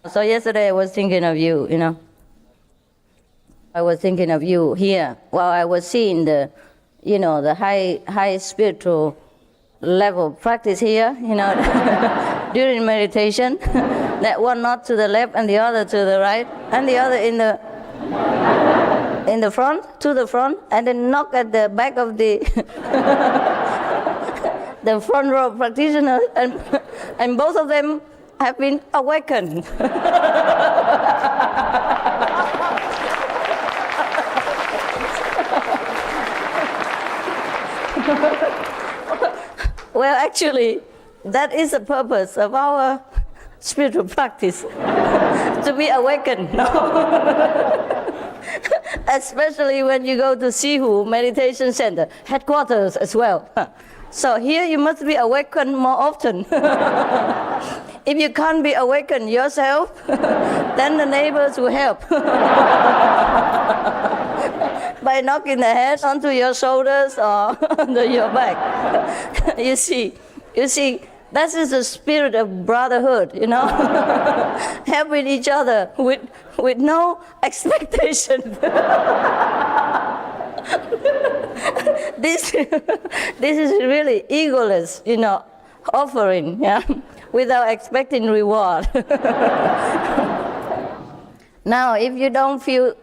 So yesterday I was thinking of you, I was thinking of you here while I was seeing the high spiritual level practice here, during meditation. That one not to the left and the other to the right, and the other in the front, to the front, and then knock at the back of the the front row practitioners, and both of them have been awakened. Well, actually, that is the purpose of our spiritual practice, to be awakened. Especially when you go to Hsihu Meditation Center, headquarters as well. So here you must be awakened more often. If you can't be awakened yourself, then the neighbors will help. By knocking the head onto your shoulders or under your back. You see, that is the spirit of brotherhood, helping each other with no expectation. This is really egoless, offering, without expecting reward. Now, if you don't feel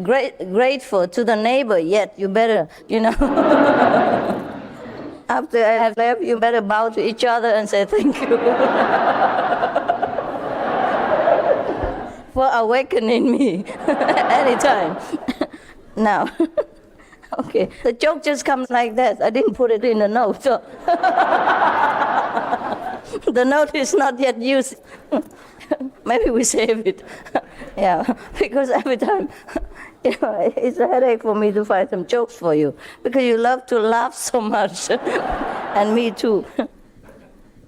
grateful to the neighbor yet, you better, after I have left, you better bow to each other and say thank you for awakening me anytime. Now, okay, the joke just comes like that. I didn't put it in the note, so the note is not yet used. Maybe we save it. Yeah, because every time, it's a headache for me to find some jokes for you, because you love to laugh so much, and me too.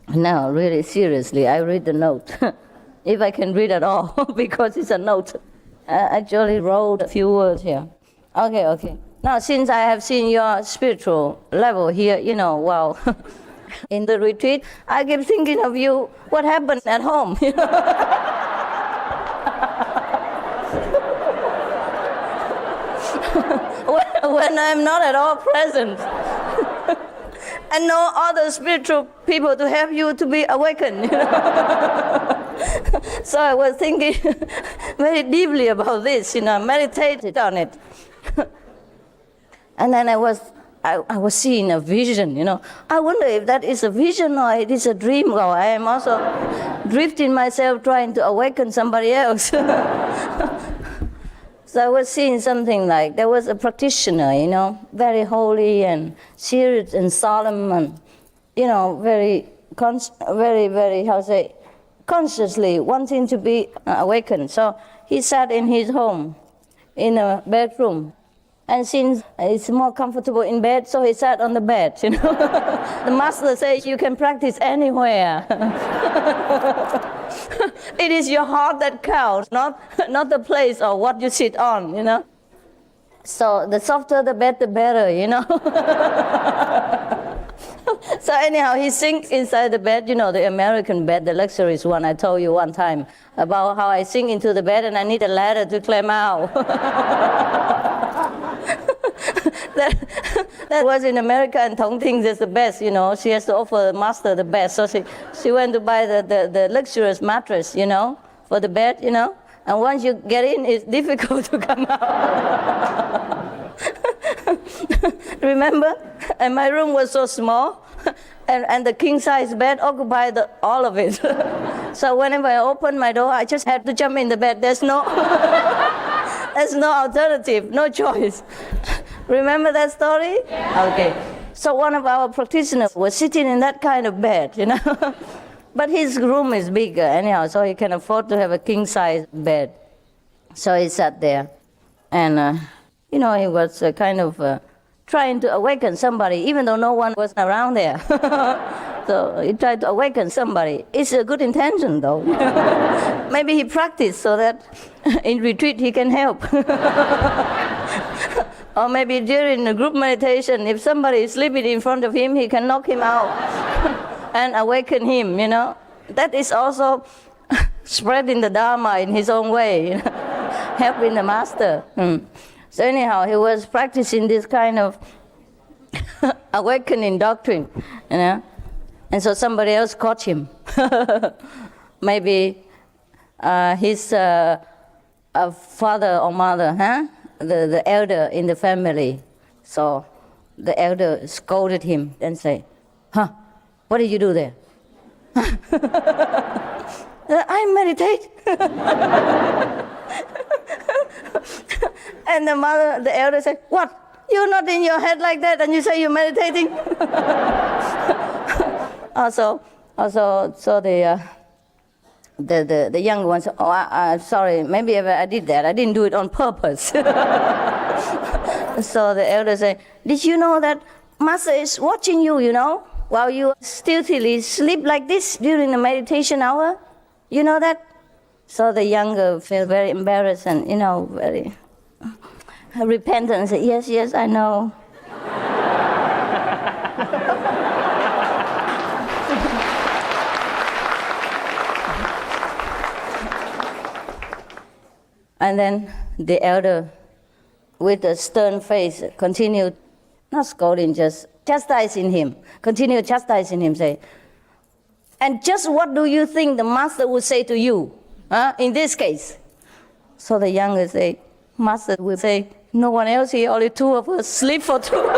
Now, really seriously, I read the note, if I can read at all, because it's a note. I actually wrote a few words here. Okay. Now, since I have seen your spiritual level here, wow, in the retreat, I keep thinking of you, what happened at home, when I'm not at all present, and no other spiritual people to help you to be awakened. So I was thinking very deeply about this, meditated on it. And then I was seeing a vision, I wonder if that is a vision or it is a dream, or I am also drifting myself trying to awaken somebody else. So I was seeing something like there was a practitioner, very holy and serious and solemn and, very, consciously wanting to be awakened. So he sat in his home in a bedroom. And since it's more comfortable in bed, so he sat on the bed, The master says you can practice anywhere. It is your heart that counts, not the place or what you sit on, So the softer the bed, the better, So anyhow, he sinks inside the bed, the American bed, the luxurious one. I told you one time about how I sink into the bed and I need a ladder to climb out. That was in America, and Tong thinks it's the best, She has to offer the master the best. So she went to buy the luxurious mattress, for the bed, And once you get in, it's difficult to come out. Remember? And my room was so small, and the king-size bed occupied all of it. So whenever I opened my door, I just had to jump in the bed. There's no alternative, no choice. Remember that story? Yeah. Okay. So one of our practitioners was sitting in that kind of bed, But his room is bigger anyhow, so he can afford to have a king-size bed. So he sat there, and, he was kind of trying to awaken somebody, even though no one was around there. So he tried to awaken somebody. It's a good intention, though. Maybe he practiced so that in retreat he can help. Or maybe during the group meditation, if somebody is sleeping in front of him, he can knock him out and awaken him, That is also spreading the Dharma in his own way, helping the master. So anyhow, he was practicing this kind of awakening doctrine, and so somebody else caught him. Maybe his father or mother, the elder in the family. So the elder scolded him and said, what did you do there? I meditate. And the elder said, what? You're not in your head like that and you say you're meditating? So the young one said, I'm sorry, maybe I did that. I didn't do it on purpose. So the elder said, did you know that Master is watching you, while you stealthily sleep like this during the meditation hour? You know that? So the younger felt very embarrassed and, very repentant and said, yes, I know. And then the elder, with a stern face, continued, not scolding, just chastising him, say, and just what do you think the master would say to you, in this case? So the younger say, master will say, no one else here, only two of us, sleep for two.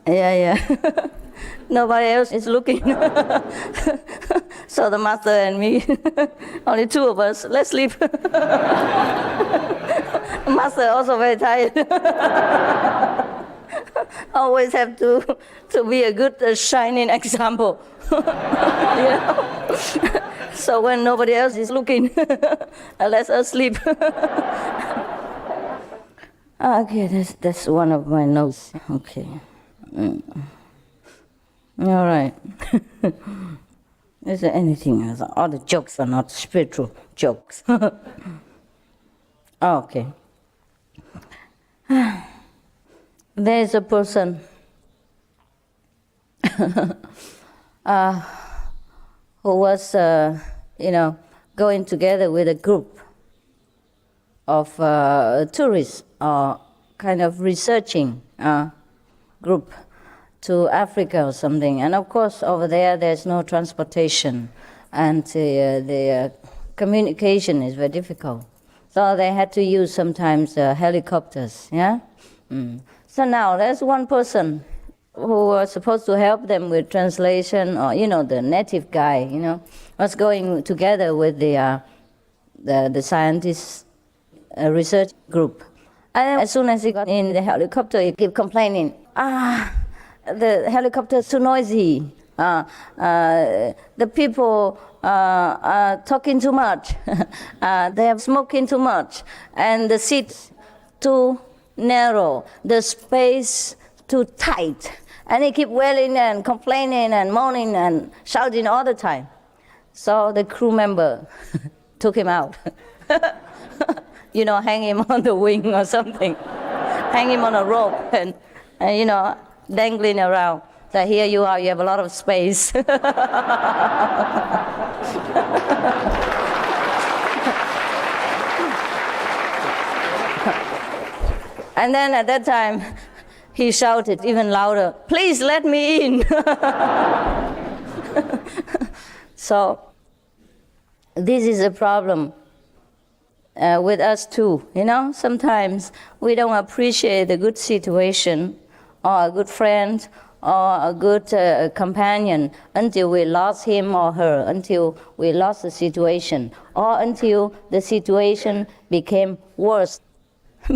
Yeah. Nobody else is looking. So the master and me, only two of us, let's sleep. Master also very tired. Always have to be a good shining example. So when nobody else is looking, let us sleep. Okay, that's one of my notes. Okay. All right. Is there anything else? All the jokes are not spiritual jokes. Okay. There is a person who was, going together with a group of tourists or kind of researching group to Africa or something. And of course, over there's no transportation, and the communication is very difficult. So they had to use sometimes helicopters, So now there's one person who was supposed to help them with translation, or, the native guy, was going together with the scientist research group. And as soon as he got in the helicopter, he kept complaining, the helicopter is too noisy. The people are talking too much. They are smoking too much. And the seats too narrow. The space too tight. And he keep wailing and complaining and moaning and shouting all the time. So the crew member took him out. Hang him on the wing or something. Hang him on a rope and dangling around. So here you are, you have a lot of space. And then at that time, he shouted even louder, please let me in. So this is a problem with us too. Sometimes we don't appreciate a good situation or a good friend or a good companion until we lost him or her, until we lost the situation, or until the situation became worse,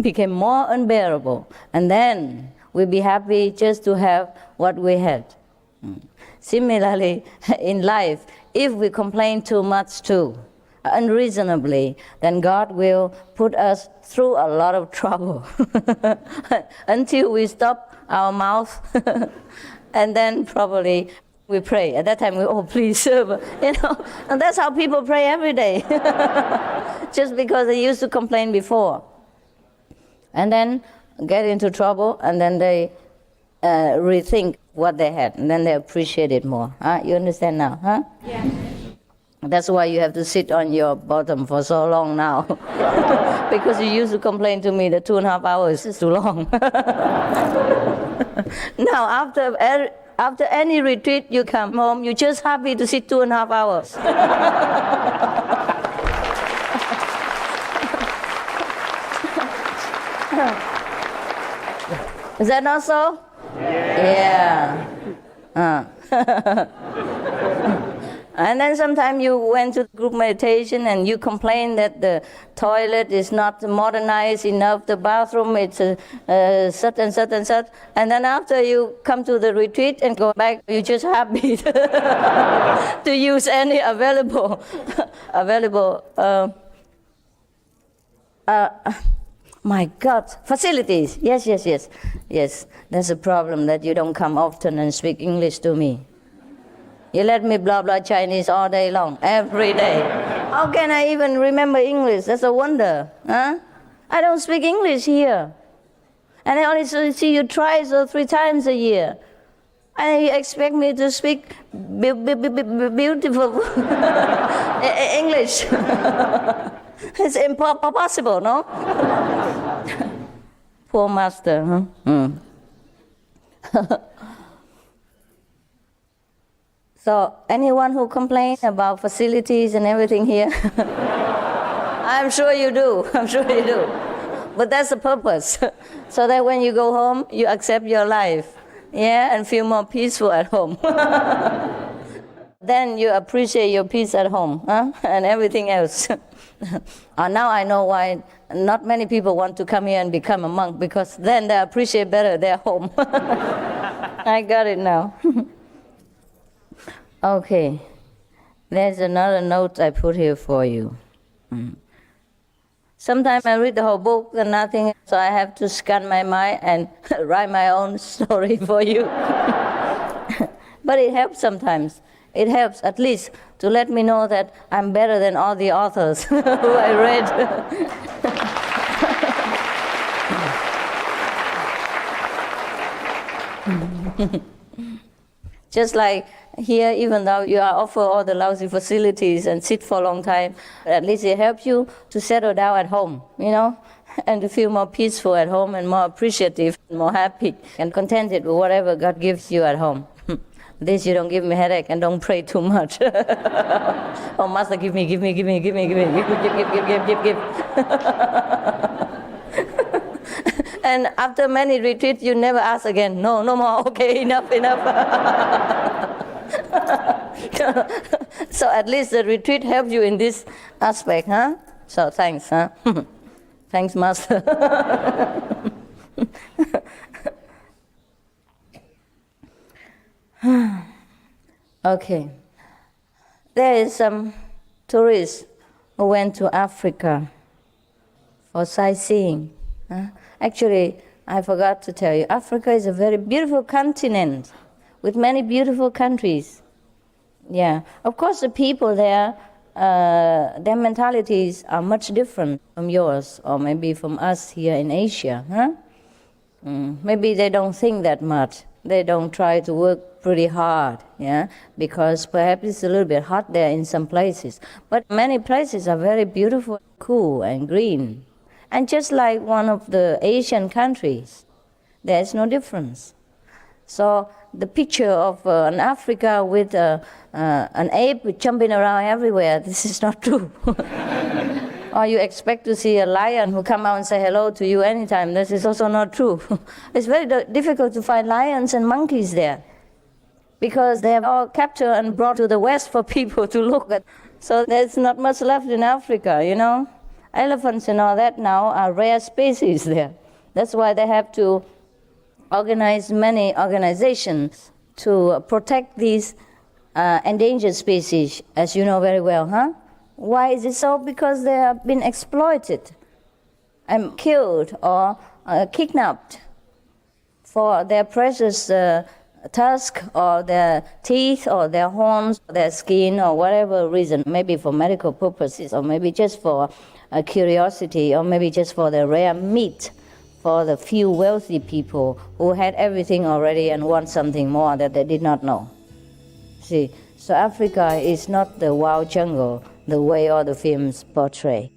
became more unbearable. And then we'll be happy just to have what we had. Similarly, in life, if we complain too much too, unreasonably, then God will put us through a lot of trouble until we stop our mouth. And then probably we pray. At that time, please, and that's how people pray every day, just because they used to complain before. And then get into trouble, and then they rethink what they had, and then they appreciate it more. Huh? You understand now? Huh? Yeah. That's why you have to sit on your bottom for so long now. Because you used to complain to me that 2.5 hours is too long. Now, after any retreat, you come home, you're just happy to sit 2.5 hours. Is that not so? Yeah. And then sometimes you went to group meditation and you complain that the toilet is not modernized enough, the bathroom it's such and such and such. And then after you come to the retreat and go back, you're just happy to use any available my God, facilities. Yes. That's a problem that you don't come often and speak English to me. You let me blah blah Chinese all day long, every day. How can I even remember English? That's a wonder, huh? I don't speak English here. And I only see you twice or 3 times a year. And you expect me to speak beautiful English. It's impossible, no? Poor master, huh? So, anyone who complains about facilities and everything here? I'm sure you do. But that's the purpose. So that when you go home, you accept your life. Yeah, and feel more peaceful at home. Then you appreciate your peace at home, huh? And everything else. Now I know why not many people want to come here and become a monk, because then they appreciate better their home. I got it now. Okay, there's another note I put here for you. Sometimes I read the whole book and nothing, so I have to scan my mind and write my own story for you. But it helps sometimes. It helps at least to let me know that I'm better than all the authors who I read. Just like here, even though you are offered all the lousy facilities and sit for a long time, at least it helps you to settle down at home, and to feel more peaceful at home and more appreciative, and more happy and contented with whatever God gives you at home. This you don't give me headache and don't pray too much. Oh, Master, give me. And after many retreats, you never ask again. No more. Okay, enough. So at least the retreat helps you in this aspect, huh? So thanks, huh? Thanks, Master. Okay. There is some tourists who went to Africa for sightseeing. Actually, I forgot to tell you, Africa is a very beautiful continent with many beautiful countries. Yeah, of course the people there, their mentalities are much different from yours, or maybe from us here in Asia. Maybe they don't think that much. They don't try to work pretty hard, because perhaps it's a little bit hot there in some places. But many places are very beautiful, cool and green. And just like one of the Asian countries, there's no difference. So the picture of an Africa with an ape jumping around everywhere, this is not true. Or you expect to see a lion who come out and say hello to you anytime, this is also not true. It's very difficult to find lions and monkeys there, because they have all captured and brought to the West for people to look at. So there's not much left in Africa, Elephants and all that now are rare species there. That's why they have to organize many organizations to protect these endangered species, as you know very well, huh? Why is it so? Because they have been exploited and killed or kidnapped for their precious tusk or their teeth or their horns, or their skin, or whatever reason, maybe for medical purposes, or maybe just for curiosity, or maybe just for the rare meat for the few wealthy people who had everything already and want something more that they did not know. See, so Africa is not the wild jungle the way all the films portray.